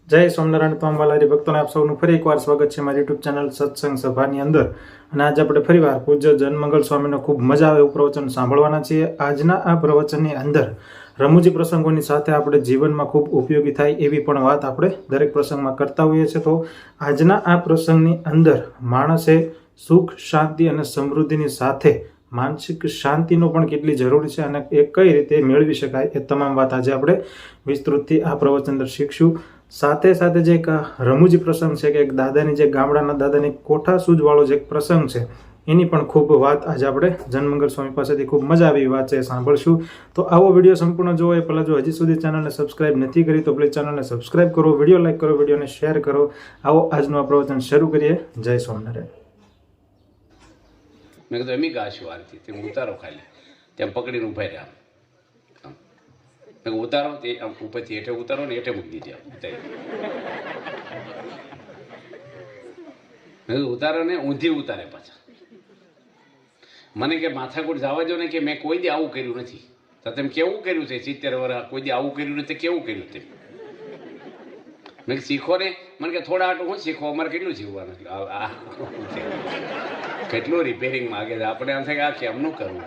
જય સ્વામિનારાયણ પામવાલા હરિભક્તોને આપ સૌનું ફરી એકવાર સ્વાગત છે મારી યુટ્યુબ ચેનલ સત્સંગ સભાની અંદર. અને આજે આપણે ફરીવાર પૂજ્ય જનમંગલ સ્વામીનો ખૂબ મજા આવે એવું પ્રવચન સાંભળવાના છીએ. આજના આ પ્રવચનની અંદર રમૂજી પ્રસંગોની સાથે આપણે જીવનમાં ખૂબ ઉપયોગી થાય એવી પણ વાત આપણે દરેક પ્રસંગમાં કરતા હોઈએ છીએ. તો આજના આ પ્રસંગની અંદર માણસે સુખ, શાંતિ અને સમૃદ્ધિની સાથે માનસિક શાંતિનો પણ કેટલી જરૂરી છે અને એ કઈ રીતે મેળવી શકાય એ તમામ વાત આજે આપણે વિસ્તૃતથી આ પ્રવચન અંદર શીખશું. સાથે સાથે જે એક રમૂજી પ્રસંગ છે કે એક દાદાની જે ગામડાના દાદાની કોઠા સૂજવાળો જે એક પ્રસંગ છે એની પણ ખૂબ વાત આજે આપણે જનમંગલ સ્વામી પાસેથી ખૂબ મજા આવી વાત છે સાંભળશું. તો આવો વિડીયો સંપૂર્ણ જોવો એ પહેલાં જો હજી સુધી ચેનલને સબસ્ક્રાઇબ નથી કરી તો પ્લીઝ ચેનલને સબસ્ક્રાઇબ કરો, વિડીયો લાઇક કરો, વિડીયોને શેર કરો. આવો આજનું આ પ્રવચન શરૂ કરીએ. જય સ્વામિનારાયણ. મેં કીધું એમ ગાશું આરતી તે ઉતારો ખાલી તેમ પકડીને ઉભા રહ્યા. મેં ઉતારો તે આમ ઉપરથી હેઠે ઉતારો ને હેઠે મૂકી દીધી ઉતારી. મેં કીધું ઉતારો ને ઊંધી ઉતારે પાછા. મને કે માથાકૂટ જવા જો ને કે મેં કોઈ દી આવું કર્યું નથી. તો તેમ કેવું કર્યું છે 70 વર્ષ કોઈ દી આવું કર્યું નથી, કેવું કર્યું તેમ. મેં શીખો ને, મને કે થોડા આટલું હું શીખો, અમારે કેટલું શીખવાનું, કેટલું રિપેરિંગ માગે છે. આપણે આમ થાય કે આ કેમનું કરવું.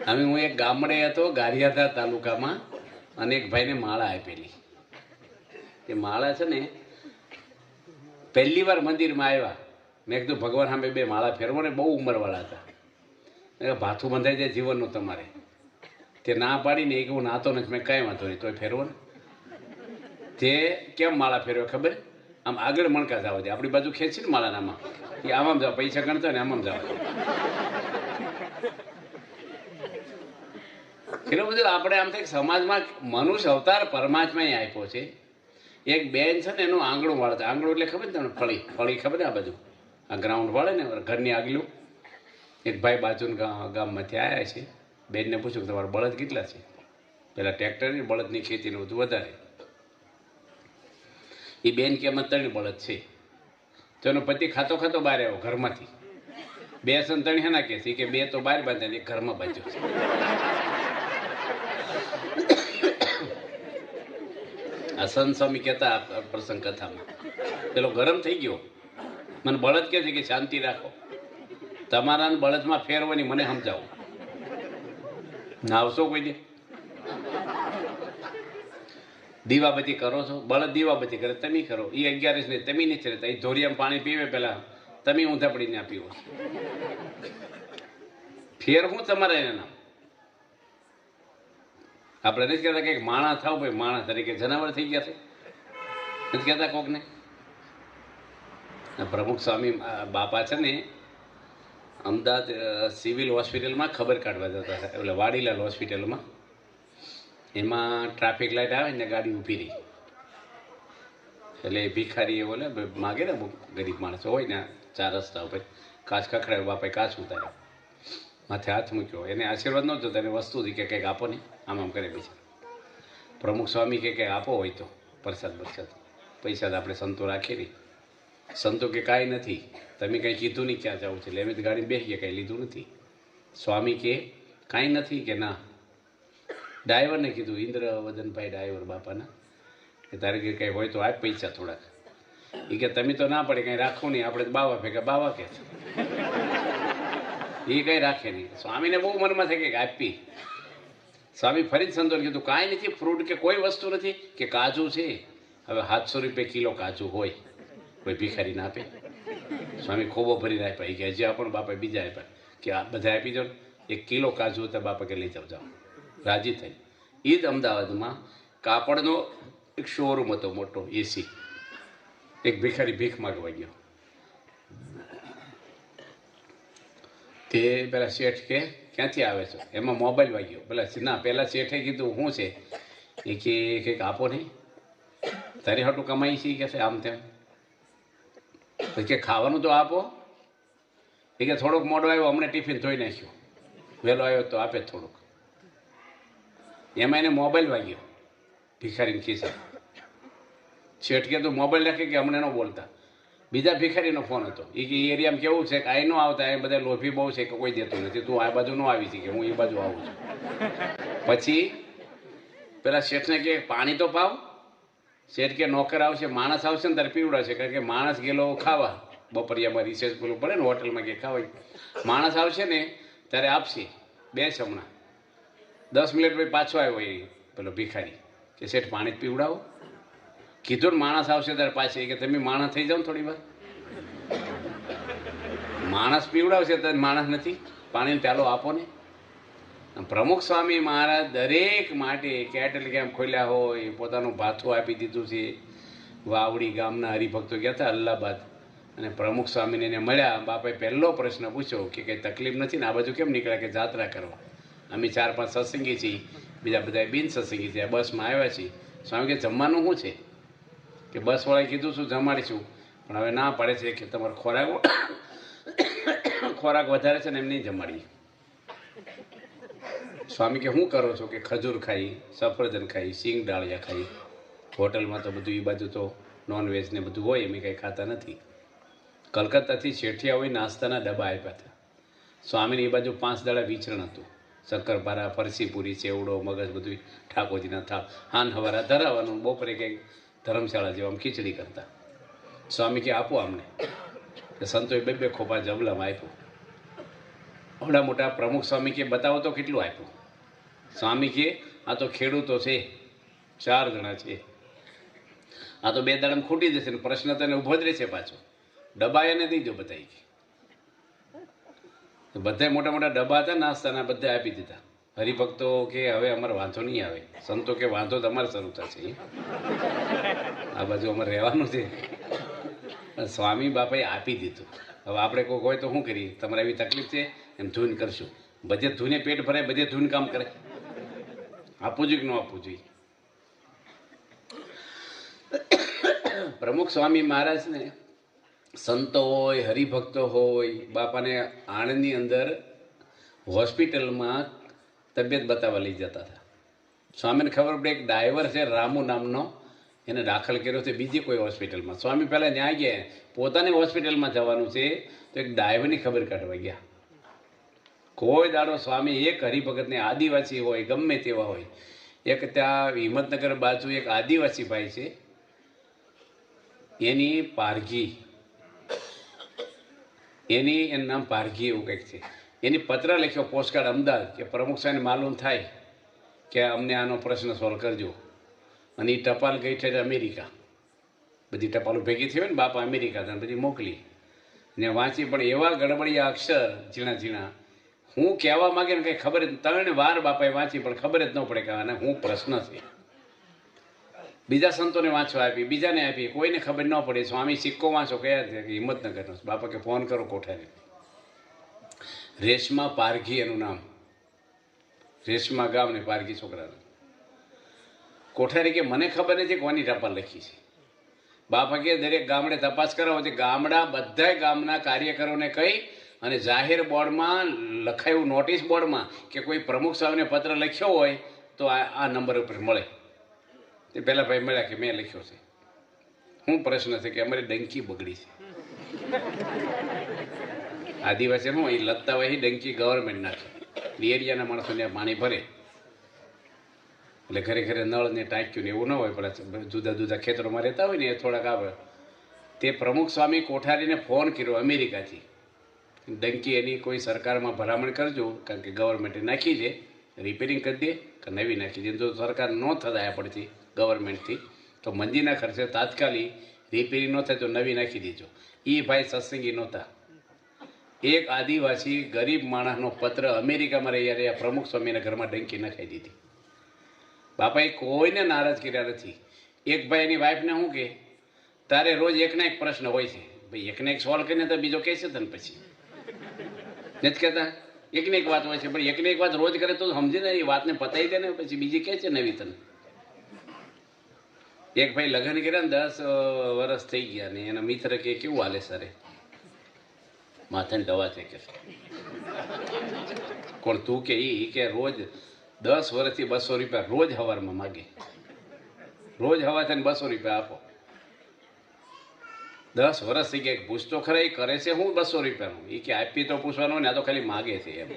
અમે હું એક ગામડે હતો ગારિયાધાર તાલુકામાં અને એક ભાઈને માળા આપેલી. એ માળા છે ને પહેલી વાર મંદિરમાં આવ્યા. મેં કીધું ભગવાન સામે 2 માળા ફેરવો ને, બહુ ઉંમરવાળા હતા. ભાથું બંધાઈ જાય જીવનનું તમારે. તે ના પાડીને એક હું નાતો નથી. મેં કાંઈ વાંધો નહીં તોય ફેરવો ને. તે કેમ માળા ફેરવે ખબર? આમ આગળ મણકા જવા દે. આપણી બાજુ ખેંચી ને માળા આમાં એ આમ જાવ, પૈસા ગણતા ને આમ જવા દે. એટલું બધું આપણે આમ થાય સમાજમાં મનુષ્ય અવતાર પરમાત્માએ આપ્યો છે. એક બેન છે ને એનું આંગણું વાળતા. આંગણું એટલે ખબર ને તમને? ફળી ખબર ને? આ બાજુ આ ગ્રાઉન્ડ વાળે ને ઘરની આગલું. એક ભાઈ બાજુના ગામમાંથી આવ્યા છે. બેનને પૂછ્યું કે તમારા બળદ કેટલા છે? પેલા ટ્રેક્ટરની બળદની ખેતીનું બધું વધારે. એ બેન કે એમાં 3 બળદ છે. તો એનો પતિ ખાતો ખાતો બહાર આવ્યો ઘરમાંથી. 2 સન 3 હેના કે છે કે 2 તો બહાર બાંધ્યા ને 1 ઘરમાં બાંધ્યો છે. આ સંત સ્વામી કહેતા પ્રસંગ કથામાં પેલો ગરમ થઈ ગયો. મને બળદ કહે છે કે શાંતિ રાખો, તમારા બળદમાં ફેરવાની મને સમજાવો. નાવશો કોઈ દે? દીવાબત્તી કરો છો? બળદ દીવાબત્તી કરે, તમે કરો. એ 11 ને તમે નથી રહેતા. એ ધોરિયામાં પાણી પીવે પેલા, તમે ઊંધા પડીને પીવો. ફેર હું તમારે એના નામ. આપણે નથી કહેતા કે માણસ થાવ ભાઈ, માણસ તરીકે જનાવર થઈ ગયા છે નથી કહેતા કોકને? પ્રમુખ સ્વામી બાપા છે ને અમદાવાદ સિવિલ હોસ્પિટલમાં ખબર કાઢવા જતા હતા. એટલે વાડીલાલ હોસ્પિટલમાં. એમાં ટ્રાફિક લાઇટ આવે ને ગાડી ઊભી રહી. એટલે ભિખારી એ બોલે માગે ને, ગરીબ માણસો હોય ને 4 રસ્તા ઉપર કાચ ખખડાવે. બાપાએ કાચ ઉતાર્યો, માથે હાથ મૂક્યો. એને આશીર્વાદ ન જોતા, એને વસ્તુ કે કંઈક આપો ને. આમ કરે પછી પ્રમુખ સ્વામી કે કંઈક આપો હોય તો પ્રસાદ બરસાદ. પૈસા તો આપણે સંતો રાખીએ નહીં. સંતો કે કાંઈ નથી, તમે કંઈ કીધું નહીં ક્યાં જવું છે. એટલે એમ ગાડી બેસી ગયા, કંઈ લીધું નથી. સ્વામી કે કાંઈ નથી કે ના. ડ્રાઈવરને કીધું, ઇન્દ્રવદનભાઈ ડ્રાઈવર બાપાના, કે તારે કે કંઈ હોય તો આપ પૈસા થોડાક. એ કે તમે તો ના પડે કંઈ રાખો નહીં, આપણે બાવા ભેગા બાવા કે છે. એ કંઈ રાખે નહીં. સ્વામીને બહુ મનમાં થાય કે આપી. સ્વામી ફરી જ સંતોને કીધું કાંઈ નથી, ફ્રૂટ કે કોઈ વસ્તુ નથી. કે કાજુ છે, હવે 700 રૂપિયા કિલો કાજુ હોય, કોઈ ભિખારી ના આપે? સ્વામી ખોબો ભરીને આપ્યા. કે હજી આપણને બાપાએ બીજા આપ્યા. કે આ બધા આપી જાઓ. 1 કિલો કાજુ હતા, બાપા કે લઈ જાઓ. રાજી થઈ. એ જ અમદાવાદમાં કાપડનો એક શોરૂમ હતો મોટો, એસી. એક ભિખારી ભીખ માગવા ગયો. તે પેલા શેઠ કે ક્યાંથી આવે છો? એમાં મોબાઈલ વાગ્યો. પેલા શેઠે કીધું શું છે? એ કે કંઈક આપો નહીં, તારી હાટું કમાઈ છે કે છે આમ તેમ. પછી કે ખાવાનું તો આપો. એ કે થોડોક મોડો આવ્યો, હમણાં ટિફિન ધોઈ નાખ્યો, વહેલો આવ્યો તો આપે થોડુંક. એમાં એને મોબાઈલ વાગ્યો ભિખારીને ખિસ્સે. શેઠ કે તું મોબાઈલ રાખે કે હમણાં ન બોલતા. બીજા ભિખારીનો ફોન હતો. એ કે એરિયામાં કેવું છે કે અહીં ન આવતા, અહીં બધા લોભી બહુ છે કે કોઈ દેતું નથી, તું આ બાજુ ન આવી છે કે હું એ બાજુ આવું છું. પછી પેલા શેઠને કે પાણી તો પાવ. શેઠ કે નોકર આવશે, માણસ આવશે ને ત્યારે પીવડાવશે, કારણ કે માણસ ગયેલો ખાવા, બપોરિયામાં રિસેસ પેલું પડે ને હોટલમાં કે ખાવા, માણસ આવશે ને ત્યારે આપશે 2 જમણા. 10 મિનિટ પછી પાછો આવ્યો એ પેલો ભિખારી કે શેઠ પાણી જ પીવડાવો. કીધું ને માણસ આવશે ત્યારે પાછી, કે તમે માણસ થઈ જાઓ ને થોડી વાર. માણસ પીવડાવશે તો માણસ નથી, પાણીનો પ્યાલો આપો ને. પ્રમુખ સ્વામી મહારાજ દરેક માટે કેટલ કેમ ખોલ્યા હોય, પોતાનું ભાથું આપી દીધું છે. વાવડી ગામના હરિભક્તો ગયા હતા અલ્હાબાદ, અને પ્રમુખ સ્વામીને એને મળ્યા. બાપાએ પહેલો પ્રશ્ન પૂછ્યો કે કંઈ તકલીફ નથી ને, આ બાજુ કેમ નીકળ્યા? કે જાત્રા કરવા. અમે 4-5 સત્સંગી છીએ, બીજા બધા બિન સત્સંગી છે, બસમાં આવ્યા છીએ. સ્વામી કે જમવાનું શું છે? કે બસવાળાએ કીધું શું જમાડીશું, પણ હવે ના પડે છે કે તમારો ખોરાક વધારે છે ને એમ નહીં જમાડીએ. સ્વામી કે શું કરો છો? કે ખજૂર ખાઈ, સફરજન ખાઈ, સિંગ ડાળિયા ખાઈ. હોટલમાં તો બધું એ બાજુ તો નોનવેજ ને બધું હોય, એમ કંઈ ખાતા નથી. કલકત્તાથી શેઠિયા હોય નાસ્તાના ડબ્બા આપ્યા હતા. સ્વામીને એ બાજુ 5 દાડા વિચરણ હતું. શક્કરપારા, ફરસીપુરી, ચેવડો, મગજ બધું ઠાકોરજીના થાળ. હાન હવારા ધરાવવાનું, બપોરે કંઈક ધર્મશાળા જેવા આમ ખીચડી કરતા. સ્વામી કે આપો અમને. સંતોએ 2 ખોપા જબલામાં આપ્યું. આવડા મોટા પ્રમુખ સ્વામી કે બતાવો તો કેટલું આપ્યું. સ્વામી કે આ તો ખેડૂતો છે, 4 જણા છે, આ તો 2 દાડામાં ખૂટી જશે ને પ્રશ્ન તને ઊભો જ રહેશે પાછો. ડબ્બા એને દીધો બતાવી કે બધા મોટા મોટા ડબ્બા હતા નાસ્તાના, બધા આપી દીધા. હરિભક્તો કે હવે અમારે વાંધો નહીં આવે. સંતો કે વાંધો તમારે શરૂ થશે, આ બાજુ અમારે રહેવાનું છે. સ્વામી બાપાએ આપી દીધું. હવે આપણે કોઈ હોય તો શું કરીએ? તમારે એવી તકલીફ છે એમ ધૂન કરશું. બધે ધૂને પેટ ભરાય, બધે ધૂન કામ કરે. આપવું જોઈએ કે ન આપવું જોઈએ? પ્રમુખ સ્વામી મહારાજને સંતો હોય, હરિભક્તો હોય, બાપાને આણંદની અંદર હોસ્પિટલમાં તબિયત બતાવવા લઈ જતા હતા. સ્વામીને ખબર પડે એક ડ્રાઈવર છે રામુ નામનો, એને દાખલ કર્યો છે બીજી કોઈ હોસ્પિટલમાં. સ્વામી પહેલાં ન્યાય ગયા, પોતાની હોસ્પિટલમાં જવાનું છે તો એક ડ્રાઈવરની ખબર કાઢવા ગયા. કોઈ દાડો સ્વામી એક હરિભગતને, આદિવાસી હોય ગમે તેવા હોય, એક ત્યાં હિંમતનગર બાજુ એક આદિવાસી ભાઈ છે, એની પારઘી, એનું નામ પારઘી એવું કંઈક છે. એની પત્ર લખ્યો પોસ્ટકાર્ડ અમદાવાદ, કે પ્રમુખ સાહેબને માલુમ થાય કે અમને આનો પ્રશ્ન સોલ્વ કરજો. અને એ ટપાલ ગઈ છે અમેરિકા. બધી ટપાલો ભેગી થઈ હોય ને, બાપા અમેરિકા હતા, બધી મોકલી ને વાંચી. પણ એવા ગડબડિયા અક્ષર, ઝીણા ઝીણા, હું કહેવા માગે ને કંઈ ખબર જ, 3 વાર બાપાએ વાંચી પણ ખબર જ ન પડે કે આને હું પ્રશ્ન છે. બીજા સંતોને વાંચવા આપી, બીજાને આપી, કોઈને ખબર ન પડે. સ્વામી સિક્કો વાંચો કયા છે? કે હિંમતનગરનો. બાપા કે ફોન કરો કોઠારી. રેશમા પારઘી એનું નામ, રેશમા ગામ ને પારઘી છોકરાનું. કોઠારી કે મને ખબર નથી કોની ટપાલ લખી છે. બાપા કે દરેક ગામડે તપાસ કરાવો છે. ગામડા બધા ગામના કાર્યકરોને કહી અને જાહેર બોર્ડમાં લખાયું, નોટિસ બોર્ડમાં, કે કોઈ પ્રમુખ સ્વામીને પત્ર લખ્યો હોય તો આ નંબર ઉપર મળે. તે પહેલા ભાઈ મળ્યા કે મેં લખ્યો છે. શું પ્રશ્ન છે? કે અમારી ડંકી બગડી છે. આદિવાસી શું એ લત્તા હોય, ડંકી ગવર્મેન્ટ નાખે, એરિયાના માણસોને પાણી ભરે. એટલે ઘરે ઘરે નળ ને ટાંક્યું ને એવું ન હોય, પણ જુદા જુદા ખેતરોમાં રહેતા હોય ને એ થોડાક આવે. તે પ્રમુખ સ્વામી કોઠારીને ફોન કર્યો અમેરિકાથી, ડંકી એની કોઈ સરકારમાં ભલામણ કરજો, કારણ કે ગવર્મેન્ટે નાખી છે, રિપેરિંગ કરી દે કે નવી નાખી દે. જો સરકાર ન થયા પડતી ગવર્મેન્ટથી તો મંદિરના ખર્ચે તાત્કાલિક રિપેરિંગ ન થાય તો નવી નાખી દેજો. એ ભાઈ સત્સંગી નહોતા. એક આદિવાસી ગરીબ માણસનો પત્ર અમેરિકામાં રહ્યા પ્રમુખ સ્વામીના ઘરમાં ડંકી નખાઈ દીધી. બાપાએ કોઈને નારાજ કર્યા નથી. એક ભાઈ એની વાઈફને શું કે, તારે રોજ એકના એક પ્રશ્ન હોય છે, ભાઈ એકને એક સોલ્વ કરીને તો બીજો કહે છે તને પછી નથી કહેતા. એકને એક વાત હોય છે, પણ એકને એક વાત રોજ કરે તો સમજી ને એ વાતને પતાવી દે ને, પછી બીજી કહે છે નવી તને. એક ભાઈ લગ્ન કર્યા ને 10 વર્ષ થઈ ગયા ને એના મિત્ર કે કેવું હાલે સરે? માથાની દવા છે કે. કોણ તું? કે એ કે રોજ 10 વર્ષથી 200 રૂપિયા રોજ સવારમાં માગે, રોજ હવા થઈને 200 રૂપિયા આપો. 10 વર્ષ થઈ ગયા. પૂછતો ખરા એ કરે છે હું 200 રૂપિયાનું? એ કે આપી તો પૂછવાનું ને, આ તો ખાલી માગે છે એમ.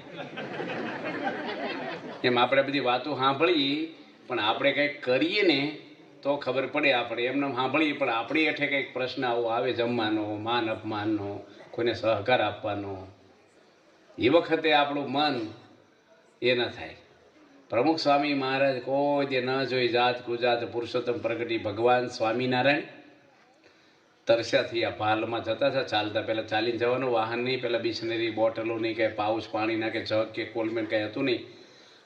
એમ આપણે બધી વાતો સાંભળીએ, પણ આપણે કંઈક કરીએ ને તો ખબર પડે આપણે એમને સાંભળીએ, પણ આપણી હેઠે કંઈક પ્રશ્ન આવો આવે જમવાનો, માન અપમાનનો, કોઈને સહકાર આપવાનો, એ વખતે આપણું મન એ ન થાય. પ્રમુખ સ્વામી મહારાજ કોઈ જે ન જોઈ જાત ગુજરાત પુરુષોત્તમ પ્રગટી ભગવાન સ્વામિનારાયણ તરસ્યાથી આ ભાલમાં જતા હતા ચાલતા. પહેલાં ચાલીને જવાનું, વાહન નહીં, પહેલાં બિસ્લેરી બોટલો નહીં, કાંઈ પાઉચ પાણીના કે જગ કે કોલમેન્ટ કાંઈ હતું નહીં.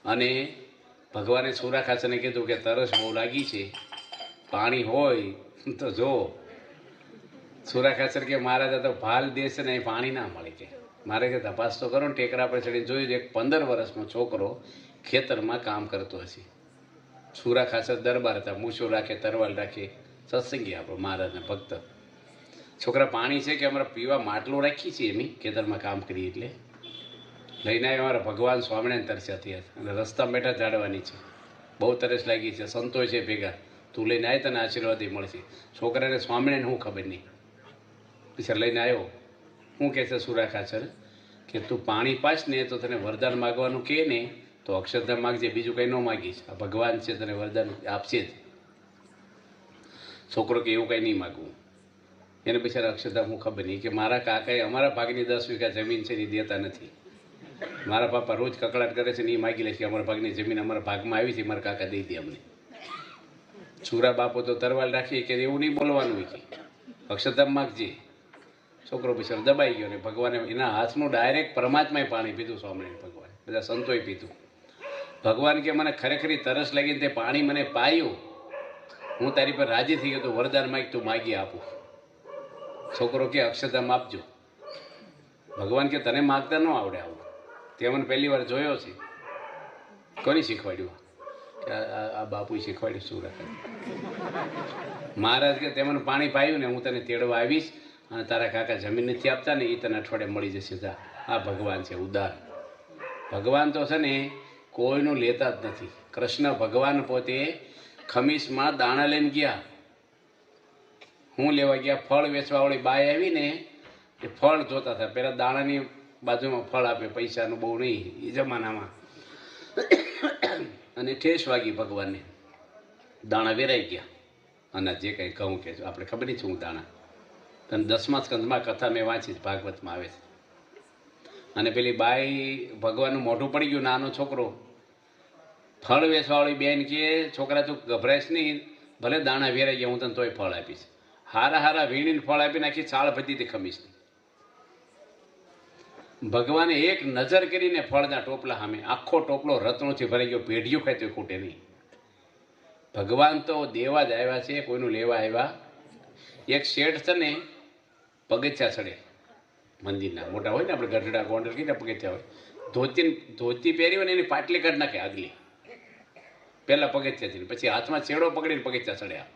અને ભગવાને સુરાખાસને કીધું કે તરસ બહુ લાગી છે, પાણી હોય તો જો. સુરાખાસર કે મહારાજ તો ભાલ દેશ ને પાણી ના મળે કે મારે કે તપાસ તો કરો ને. ટેકરા પર ચડીને જોયું એક 15 વર્ષનો છોકરો ખેતરમાં કામ કરતો હશે. સુરાખાસર દરબાર હતા, મૂછો રાખે, તરવાલ રાખે, સત્સંગી આપણો મહારાજના ભક્ત. છોકરા પાણી છે કે અમારે પીવા માટલું રાખી છીએ એમ ખેતરમાં કામ કરીએ એટલે લઈને આવ્યા. અમારા ભગવાન સ્વામિનારાયણ તરસ્યા થયા અને રસ્તા બેઠા જાડવાની છે, બહુ તરસ લાગી છે, સંતો છે ભેગા, તું લઈને આવે તને આશીર્વાદ મળશે. છોકરાને સ્વામિનારાયણ શું ખબર નહીં, પછી લઈને આવ્યો. શું કહે છે સુરાખાસર કે તું પાણી પાસ ને તો તને વરદાન માગવાનું કહે ને તો અક્ષરધામ માગજે, બીજું કંઈ ન માગીશ, આ ભગવાન છે તને વરદાન આપશે જ. છોકરો કે એવું કંઈ નહીં માગવું. એને બિચારા અક્ષરધામ હું ખબર નહીં કે મારા કાકાએ અમારા ભાગની 10 વીઘા જમીન છે એ દેતા નથી. મારા પાપા રોજ કકડાટ કરે છે ને એ માગી લે છે કે અમારા ભાગની જમીન અમારા ભાગમાં આવી છે, મારા કાકા દઈ દે અમને. છોકરા બાપો તો તરવાલ રાખીએ કે એવું નહીં બોલવાનું કે અક્ષરધામ માગજે. છોકરો બિચારો દબાઈ ગયો ને ભગવાને એના હાથનું ડાયરેક્ટ પરમાત્માએ પાણી પીધું. સ્વામિનારાયણ ભગવાન બધા સંતોએ પીધું. ભગવાન કે મને ખરેખરી તરસ લાગીને તે પાણી મને પાયું, હું તારી પર રાજી થઈ ગયો, તો વરદાન માગ, તું માગી આપું. છોકરો કે અક્ષરધામ આપજો. ભગવાન કે તને માગતા ન આવડે આવું, તે મને પહેલી વાર જોયો છે. કોની શીખવાડ્યું? કે આ બાપુએ શીખવાડ્યું સુરત. મહારાજ કે તે મને પાણી પાયું ને હું તને તેડવા આવીશ અને તારા કાકા જમીન નથી આપતા ને એ તને અઠવાડિયે મળી જશે. જા, આ ભગવાન છે ઉદાર. ભગવાન તો છે ને કોઈનું લેતા જ નથી. કૃષ્ણ ભગવાન પોતે ખમીસમાં દાણા લઈને ગયા. હું લેવા ગયા, ફળ વેચવાવાળી બાઈ આવી ને એ ફળ જોતા હતા. પહેલાં દાણાની બાજુમાં ફળ આપે, પૈસાનું બહુ નહીં એ જમાનામાં. અને ઠેસ વાગી ભગવાનને, દાણા વેરાઈ ગયા. અને જે કંઈ કહું કે આપણે ખબર નહીં શું દાણા. તને 10મા સ્કંદમાં કથા મેં વાંચી, ભાગવતમાં આવે છે. અને પેલી બાઈ ભગવાનનું મોઢું પડી ગયું, નાનો છોકરો. ફળ વેચવાવાળી બેન કે છોકરા તું ગભરાઈશ નહીં, ભલે દાણા વેરાઈ ગયા હું તને તોય ફળ આપીશ. હારા હારા વીણીને ફળ આપી નાખી, છાળ ભજી તે ખમીશ. ભગવાને એક નજર કરીને ફળના ટોપલા સામે આખો ટોપલો રત્નોથી ભરાઈ ગયો. પેઢીઓ ખાય તો ખૂટે નહીં. ભગવાન તો દેવા જ આવ્યા છે, કોઈનું લેવા આવ્યા. એક શેઠ છે ને પગથિયા ચડે મંદિરના, મોટા હોય ને આપણે ગઢડા ગોંડલ કહીને પગથિયા હોય, ધોતી પહેરી હોય ને એની પાટલી કાઢ નાખે આગલી, પહેલાં પગથિયાથી, પછી હાથમાં છેડો પકડીને પગથિયા ચડ્યા.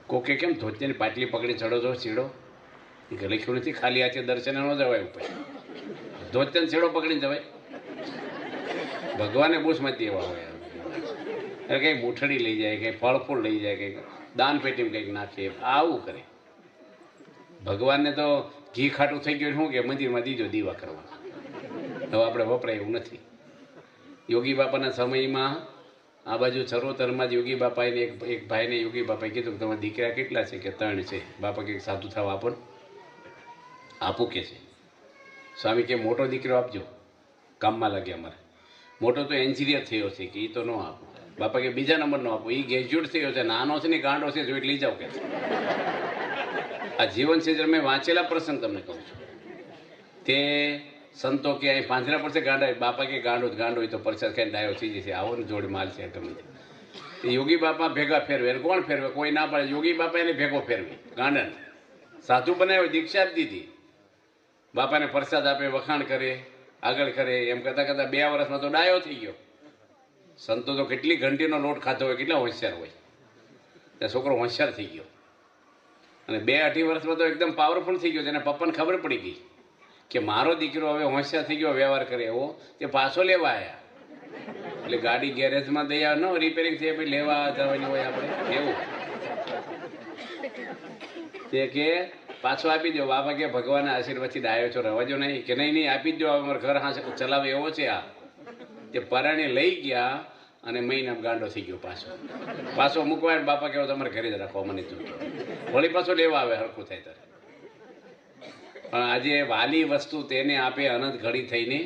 કોકે કેમ ધોતીની પાટલી પકડી ચડો છો છેડો? એ લખ્યું નથી ખાલી હાથે દર્શને ન જવાય ઉપર, ધોતીને છેડો પકડીને જવાય. ભગવાને બૂસમાંથી એવા હોય, એટલે કંઈક મૂઠડી લઈ જાય, કંઈ ફળ ફૂલ લઈ જાય, કંઈક દાન પેટીમાં કંઈક નાખે, આવું કરે. ભગવાનને તો ઘી ખાટું થઈ ગયું શું કે મંદિરમાં દીજો દીવા કરવા. હવે આપણે વપરાય એવું નથી. યોગી બાપાના સમયમાં આ બાજુ ચરોતરમાં જ યોગી બાપાએ એક ભાઈને યોગી બાપાએ કીધું કે તમારા દીકરા કેટલા છે? કે 3 છે. બાપા કંઈક સાધુ થવા આપો ને. આપું કે છે. સ્વામી કે મોટો દીકરો આપજો, કામમાં લાગે અમારે. મોટો તો એન્જિનિયર થયો છે કે એ તો ન આપો. બાપા કે બીજા નંબરનો આપો, એ ગ્રેજ્યુએટ થયો છે, નાનો છે ને ગાંડો છે, જોઈ લઈ જાઓ કે. આ જીવન છે મેં વાંચેલા પ્રસંગ તમને કહું છું. તે સંતો કે અહીં પાંજરા પડશે ગાંડા, બાપા કે ગાંડો જ ગાંડો, તો પરસાદ ખાઈને ડાયો થઈ જશે, આવો ને જોડે માલ છે ગમે તે. યોગી બાપા ભેગા ફેરવે, કોણ ફેરવે? કોઈ ના પાડે. યોગી બાપા એને ભેગો ફેરવે, ગાંડાને સાધુ બનાવ્યો, દીક્ષા જ દીધી. બાપાને પ્રસાદ આપે, વખાણ કરે, આગળ કરે, એમ કરતાં કરતાં 2 વર્ષમાં તો ડાયો થઈ ગયો. સંતો તો કેટલી ઘંટીનો લોટ ખાતો હોય, કેટલા હોશિયાર હોય. ત્યાં છોકરો હોશિયાર થઈ ગયો અને 2-2.5 વર્ષમાં તો એકદમ પાવરફુલ થઈ ગયો. તેના પપ્પાને ખબર પડી ગઈ કે મારો દીકરો હવે હોશિયાર થઈ ગયો, વ્યવહાર કરે એવો. તે પાછો લેવા આવ્યા. એટલે ગાડી ગેરેજમાં દઈ આવે, ન રિપેરિંગ થઈ પછી લેવા જવાની હોય આપણે એવું. તે કે પાછો આપી દો. બાપા કે ભગવાનના આશીર્વાદથી ડાયો છો, રવાજો નહીં. કે નહીં આપી જ દો, અમારે ઘર હા ચલાવે એવો છે આ. તે પરાણે લઈ ગયા અને મહિના ગાંડો થઈ ગયો પાછો મૂકવા આવે, બાપા કહેવો તમારે ઘરે જ રાખો, મને જોતો. વળી પાછો લેવા આવે, હરખું થાય ત્યારે. પણ આજે વાલી વસ્તુ તેને આપે, અનંત ઘડી થઈને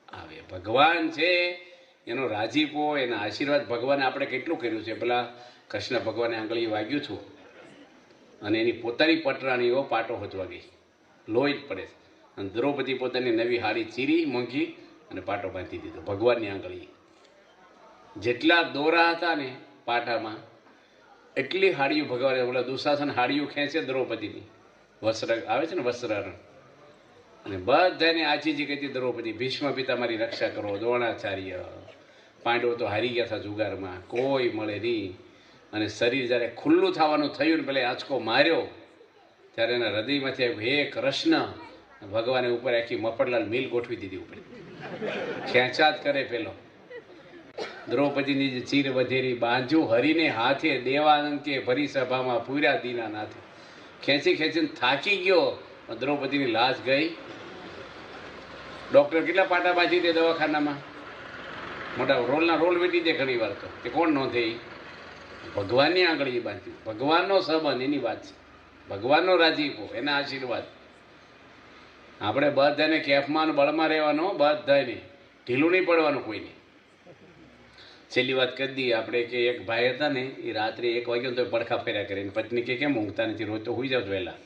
આવે. ભગવાન છે એનો રાજીપો, એના આશીર્વાદ ભગવાને આપણે કેટલું કર્યું છે. પેલા કૃષ્ણ ભગવાને આંગળી વાગ્યું છું અને એની પોતાની પટરાણીઓ પાટો હોચવા ગઈ, લોહી જ પડે. અને દ્રૌપદી પોતાની નવી હાડી ચીરી મોંઘી અને પાટો બાંધી દીધો ભગવાનની આંગળી. જેટલા દોરા હતા ને પાટામાં એટલી હાડીઓ ભગવાને, ઓલા દુશાસન હાડીઓ ખેંચે દ્રૌપદીની, વસ્ત્ર આવે છે ને વસ્ત્રહરણ, અને બધાને આજીજી કહેતી દ્રૌપદી, ભીષ્મ પિતા મારી રક્ષા કરો, દ્રોણાચાર્ય. પાંડવો તો હારી ગયા હતા જુગારમાં, કોઈ મળે નહીં. અને શરીર જ્યારે ખુલ્લું થવાનું થયું ને પેલા આંચકો માર્યો ત્યારે એના હૃદયમાંથી આવ્યું, હે કૃષ્ણ. ભગવાને ઉપર આખી મફતલાલ મિલ ગોઠવી દીધી ઉપર, ખેંચાત કરે પેલો. દ્રૌપદીની જે ચીર વધેરી બાંધ્યું હરીને હાથે, દેવાનંદ કે ભરી સભામાં પૂર્યા દીના નાથે. ખેંચી ખેંચીને થાકી ગયો, દ્રૌપદીની લાશ ગઈ. ડૉક્ટર કેટલા પાટા બાંધી દે દવાખાનામાં, મોટા રોલના રોલ વીટી દે ઘણી વાર. તો કે કોણ નોંધે? ભગવાનની આંગળી બાંધ્યું. ભગવાનનો સંબંધ એની વાત છે, ભગવાનનો રાજીપો, એના આશીર્વાદ. આપણે બધાને કેફમાં બળમાં રહેવાનો, બધાને ઢીલું નહીં પડવાનું કોઈને. છેલ્લી વાત કરી દઈએ આપણે કે એક ભાઈ હતા ને, એ રાત્રે 1 વાગ્યો તો પડખા ફેર્યા કરે. પત્ની કે કેમ ઊંઘતા નથી, રોજ તો હોઈ જાવ વહેલા.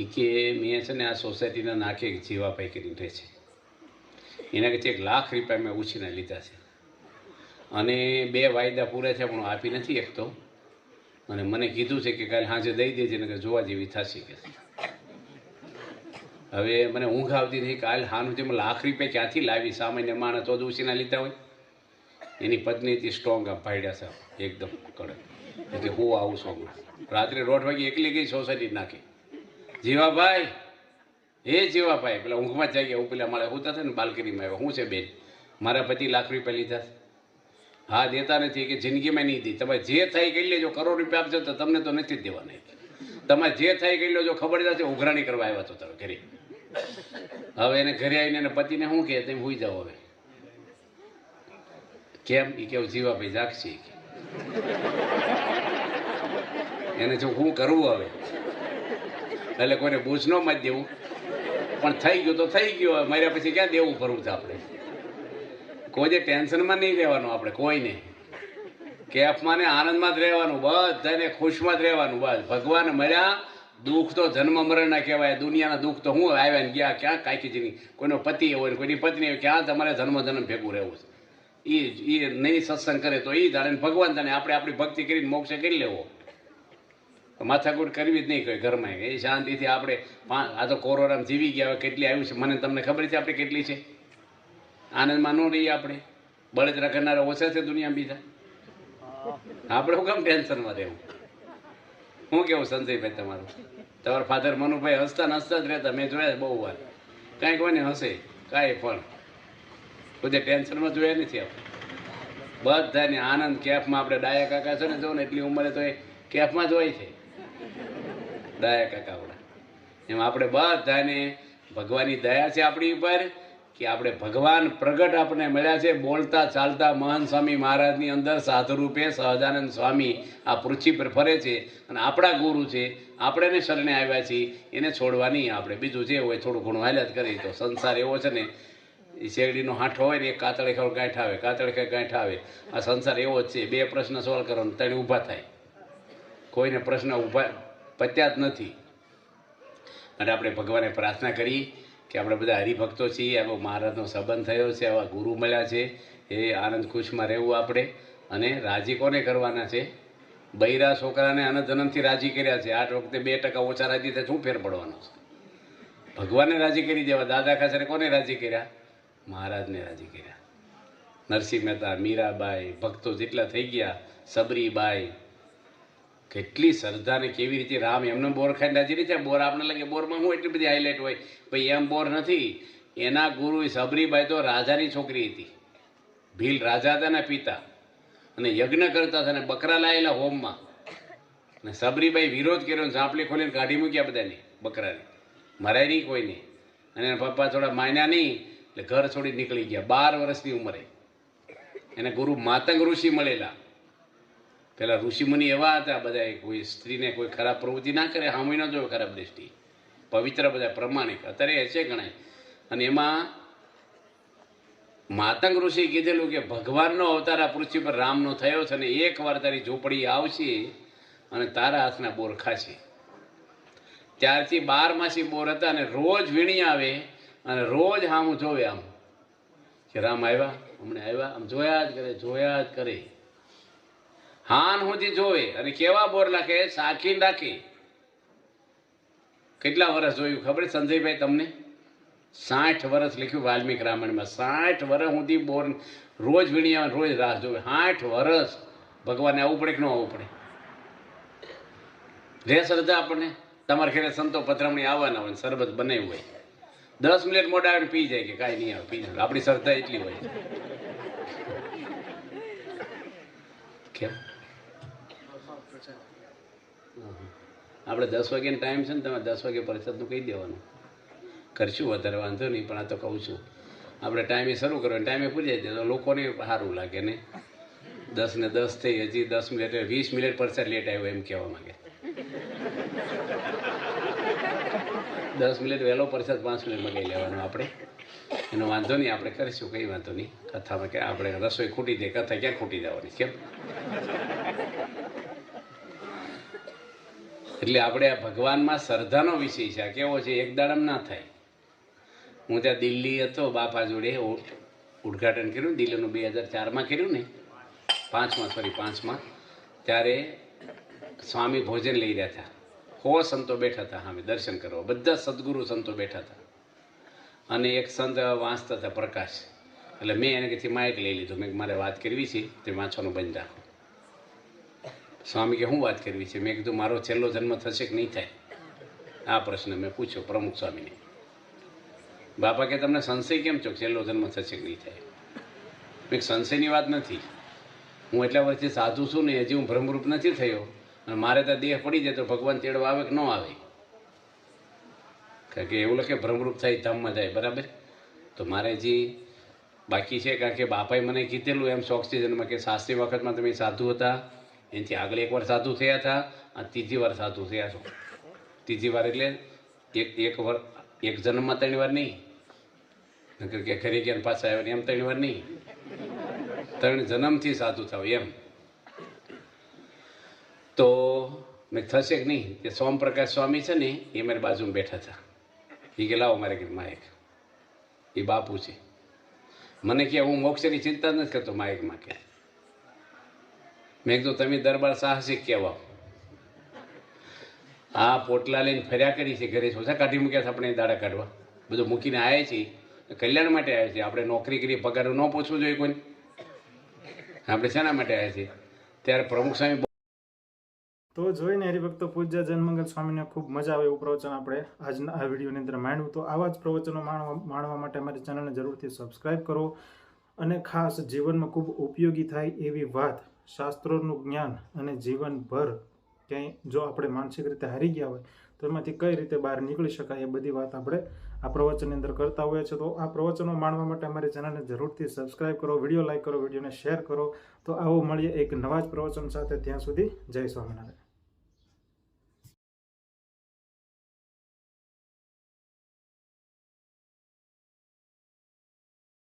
એ કે મેં છે ને આ સોસાયટીના નાકે જીવાભાઈ કરીને રહે છે, એના કે 1 લાખ રૂપિયા મેં ઉછીના લીધા છે અને 2 વાયદા પૂરા થયા પણ હું આપી નથી એકતો. અને મને કીધું છે કે કાલે સાંજે દઈ દેજે ને કે જોવા જેવી થશે કે. હવે મને ઊંઘ આવતી નથી. કાલે હાનું તેમાં લાખ રૂપિયા ક્યાંથી લાવી? સામાન્ય માણસ તો ઉછીના લીધા હોય. એની પત્નીથી સ્ટ્રોંગ આમ ભાડ્યા સાહેબ એકદમ કડક, એટલે હું આવું છું. રાત્રે 1:30 વાગે એકલી ગઈ સોસાયટી નાખી. જીવાભાઈ, હે જીવાભાઈ, પેલા ઊંઘમાં જ જાગ્યા. હું પેલા મારે હોતા હતા ને બાલ્કનીમાં આવ્યા. શું છે બેન, મારા પતિ લાખ રૂપિયા લીધા? હા દેતા નથી કે જિંદગીમાં નહીં દી. તમે જે થાય કહી લેજો, કરોડ રૂપિયા આપજો તો તમને તો નથી જ દેવાના. તમારે જે થાય કહી લેજો, ખબર જશે ઉઘરાણી કરવા આવ્યા તો તમે ઘરે. હવે એને ઘરે આવીને એને પતિને શું કહે, તમે હોઈ જાઓ. હવે કેમ? એ કેવું જીવાભાઈ જાગશે એને જો હું કરવું હવે. એટલે કોઈને બૂઝ ન મત દેવું, પણ થઈ ગયું તો થઈ ગયું. હવે માર્યા પછી ક્યાં દેવું ભરવું છે આપણે? કોઈ જે ટેન્શનમાં નહીં રહેવાનું આપણે, કોઈને કેફમાં ને આનંદમાં જ રહેવાનું, બધાને ખુશમાં જ રહેવાનું. બસ ભગવાન મળ્યા. દુઃખ તો જન્મ મરણના કહેવાય. દુનિયાના દુઃખ તો હું આવ્યા ને ગયા, ક્યાં કાંઈકી જની. કોઈનો પતિ હોય ને કોઈની પત્ની હોય, ક્યાં તમારે જન્મ ભેગું રહેવું છે. એ નહીં સત્સંગ કરે તો એ જાણે, ભગવાન જાણે. આપણે આપણી ભક્તિ કરીને મોક્ષ કરી લેવો, માથાકૂટ કરવી જ નહીં કોઈ ઘરમાં. એ શાંતિથી આપણે આ તો કોરોનામાં જીવી ગયા. હવે કેટલી આવ્યું છે મને તમને ખબર છે આપણે કેટલી છે. આનંદમાં ન રહીએ આપણે. બળતરા કરનારા ઓછા છે દુનિયા બીજા. આપણે હું કેમ ટેન્શનમાં રહેવું? શું કેવું સંજયભાઈ તમારું? તમારા ફાધર મનુભાઈ હસતા ને હસતા જ રહેતા, મેં જોયા બહુ વાર. કાંઈક હોય ને હસે, કાંઈ પણ કોઈ ટેન્શનમાં જોયા નથી આપણે. બધાને આનંદ કેફમાં. આપણે ડાયા કાકા છે ને, જો ને એટલી ઉંમરે તો એ કેફમાં જ હોય છે, ડાયા કાકા આપણા. એમ આપણે બધાને ભગવાનની દયા છે આપણી ઉપર કે આપણે ભગવાન પ્રગટ આપણે મળ્યા છે. બોલતા ચાલતા મહાન સ્વામી મહારાજની અંદર સાધુ રૂપે સહજાનંદ સ્વામી આ પૃથ્વી પર ફરે છે અને આપણા ગુરુ છે. આપણે એને શરણે આવ્યા છીએ, એને છોડવા નહીં આપણે. બીજું જે હોય થોડું ઘણું હાલ્યા જ કરી. તો સંસાર એવો છે ને, એ શેરડીનો હાંઠો હોય ને, એક કાતળે ખાવ ગાંઠ આવે, કાતળે ખાઈ ગાંઠ આવે. આ સંસાર એવો જ છે. 2 પ્રશ્ન સોલ્વ કરવાનો, 3 ઊભા થાય. કોઈને પ્રશ્ન ઊભા પત્યા જ નથી. અને આપણે ભગવાને પ્રાર્થના કરી કે આપણે બધા હરિભક્તો છીએ, આવો મહારાજનો સંબંધ થયો છે, આવા ગુરુ મળ્યા છે, એ આનંદ ખુશમાં રહેવું આપણે. અને રાજી કોને કરવાના છે? બૈરા છોકરાને અનંત જન્મથી રાજી કર્યા છે. 8 વખતે 2% ઓછા રાજી થાય, શું ફેર પડવાનો છે? ભગવાનને રાજી કરી દેવા. દાદા ખાસરે કોને રાજી કર્યા? મહારાજને રાજી કર્યા. નરસિંહ મહેતા, મીરાબાઈ, ભક્તો જેટલા થઈ ગયા, સબરીબાઈ, કેટલી શ્રદ્ધાને કેવી રીતે રામ એમને બોર ખાઈને રાજી નહીં થયા. બોર આપણે લાગે બોરમાં હું એટલી બધી હાઇલાઇટ હોય, ભાઈ એમ બોર નથી. એના ગુરુ સબરીબાઈ તો રાજાની છોકરી હતી. ભીલ રાજા હતા ને પિતા, અને યજ્ઞ કરતા હતા ને બકરા લાયેલા હોમમાં. અને સબરીબાઈ વિરોધ કર્યો, ઝાંપલી ખોલીને કાઢી મૂક્યા બધાને, બકરાને. મરાય નહીં કોઈને. અને એના પપ્પા થોડા માન્યા નહીં એટલે ઘર છોડી નીકળી ગયા 12 વર્ષની ઉંમરે. એને ગુરુ માતંગ ઋષિ મળેલા. પેલા ઋષિમુનિ એવા હતા બધા, કોઈ સ્ત્રીને કોઈ ખરાબ પ્રવૃત્તિ ના કરે, હામી ન જોવે ખરાબ દ્રષ્ટિ, પવિત્ર બધા પ્રમાણિક. અત્યારે હશે ગણાય. અને એમાં માતંગ ઋષિ કીધેલું કે ભગવાનનો અવતાર આ પૃથ્વી પર રામનો થયો છે, અને એકવાર તારી ઝૂંપડી આવશે અને તારા હાથના બોર ખાશે. ત્યારથી 12 માસી બોર હતા, અને રોજ વીણી આવે અને રોજ આમ જોવે, આમ કે રામ આવ્યા, હમણાં આવ્યા, આમ જોયા જ કરે. હાન સુધી જોવે અને કેવા બોર નાખે, સાખીને રાખે. કેટલા વર્ષ જોયું ખબર સંજયભાઈ તમને? 60 વર્ષ લખ્યું વાલ્મીક રામાયણમાં. 60 વર્ષ સુધી બોર રોજ વીણી આવે, રોજ રાહ જોવે. 60 વર્ષ ભગવાનને આવવું પડે કે ન આવવું પડે? રે શ્રદ્ધા આપણને? તમારે ઘરે સંતો પધરામણી આવવાના હોય, શરબત બનાવ્યું હોય, 10 મિનિટ મોડા આવીને પી જાય કે કાંઈ નહીં આવે, પી જાય. આપણી શ્રદ્ધા એટલી હોય. કેમ આપણે 10 વાગ્યાનો ટાઈમ છે ને, તમે 10 વાગે પરિષદનું કહી દેવાનું. કરશું વધારે વાંધો નહીં, પણ આ તો કહું છું, આપણે ટાઈમે શરૂ કરવાનું, ટાઈમે પૂરી જાય તો લોકોને સારું લાગે ને. 10 ને 10 થઈ, હજી 10 મિનિટ 20 મિનિટ પરિષદ લેટ આવ્યો એમ કહેવા માંગે. 10 મિનિટ વહેલો પરિષદ 5 મિનિટમાં કહી લેવાનું આપણે. એનો વાંધો નહીં, આપણે કરીશું, કંઈ વાંધો નહીં. કથામાં કે આપણે રસોઈ ખૂટી જાય, કથા ક્યાં ખૂટી જવાની? કેમ? એટલે આપણે આ ભગવાનમાં શ્રદ્ધાનો વિષય છે. આ કેવો છે, એક દાડામાં ના થાય. હું ત્યાં દિલ્હી હતો, બાપા જોડે ઉદ્ઘાટન કર્યું. દિલ્હીનું 2004માં કર્યું ને, 5માં, ત્યારે સ્વામી ભોજન લઈ રહ્યા હતા. 100 સંતો બેઠા હતા સામે દર્શન કરવા, બધા સદગુરુ સંતો બેઠા હતા. અને એક સંત વાંચતા હતા, પ્રકાશ. એટલે મેં એને કીધું માઇક લઈ લીધું. મેં મારે વાત કરવી છે, તે વાંચવાનું બંધ રાખો. સ્વામી કે હું વાત કરવી છે? મેં કીધું મારો છેલ્લો જન્મ થશે કે નહીં થાય? આ પ્રશ્ન મેં પૂછ્યો પ્રમુખ સ્વામીને. બાપા કે તમને સંશય કેમ છો, છેલ્લો જન્મ થશે કે નહીં થાય? મેં સંશયની વાત નથી. હું એટલા વર્ષથી સાધુ છું ને, હજી હું ભ્રમરૂપ નથી થયો. અને મારે ત્યાં દેહ પડી જાય તો ભગવાન તેડવા આવે કે ન આવે? કારણ કે એવું લખે ભ્રમરૂપ થાય ધામમાં જાય, બરાબર? તો મારે હજી બાકી છે. કારણ કે બાપાએ મને કીધેલું એમ ઓક્સિજનમાં કે શાસ્ત્રી વખતમાં તમે સાધુ હતા, એનાથી આગળ એકવાર સાધુ થયા હતા, આ 3જી વાર સાધુ થયા છો. 3જી વાર એટલે એક જન્મમાં 3 વાર નહીં, કે ઘરે ગયા પાછા આવ્યા એમ 3 વાર નહીં, 3 જન્મથી સાધુ થાવ એમ. તો મેં થશે કે નહીં? કે સોમપ્રકાશ સ્વામી છે ને, એ મારી બાજુમાં બેઠા હતા. એ કે લાવો મારે કે માયક. એ બાપુ છે. મને કે હું મોક્ષની ચિંતા નથી કરતો માયકમાં. કે મેં કીધું તમે દરબાર સાહસિક કહેવાઓ. આ પોટલા લઈને ફર્યા કરી છે, ઘરે ઓછા કાઢી મૂક્યા છે આપણે દાડા કાઢવા, બધું મૂકીને આવ્યા છીએ, કલ્યાણ માટે આવ્યા છીએ. આપણે નોકરી કરી પગાર ન પૂછવું જોઈએ કોઈને? આપણે શેના માટે આવ્યા છીએ? ત્યારે પ્રમુખ સ્વામી તો જોઈને હરિભક્તો પૂજ્ય જનમંગલ સ્વામીને ખૂબ મજા આવે એવું પ્રવચન આપણે આજના આ વિડીયોની અંદર માંડ્યું. તો આવા જ પ્રવચનો માણવા માટે અમારી ચેનલને જરૂરથી સબસ્ક્રાઈબ કરો. અને ખાસ જીવનમાં ખૂબ ઉપયોગી થાય એવી વાત, શાસ્ત્રોનું જ્ઞાન અને જીવનભર ક્યાંય જો આપણે માનસિક રીતે હારી ગયા હોય તો એમાંથી કઈ રીતે બહાર નીકળી શકાય, એ બધી વાત આપણે આ પ્રવચનની અંદર કરતા હોઈએ છીએ. તો આ પ્રવચનો માણવા માટે અમારી ચેનલને જરૂરથી સબસ્ક્રાઈબ કરો, વિડીયો લાઈક કરો, વિડીયોને શેર કરો. તો આવો મળીએ એક નવા જ પ્રવચન સાથે. ત્યાં સુધી જય સ્વામિનારાયણ.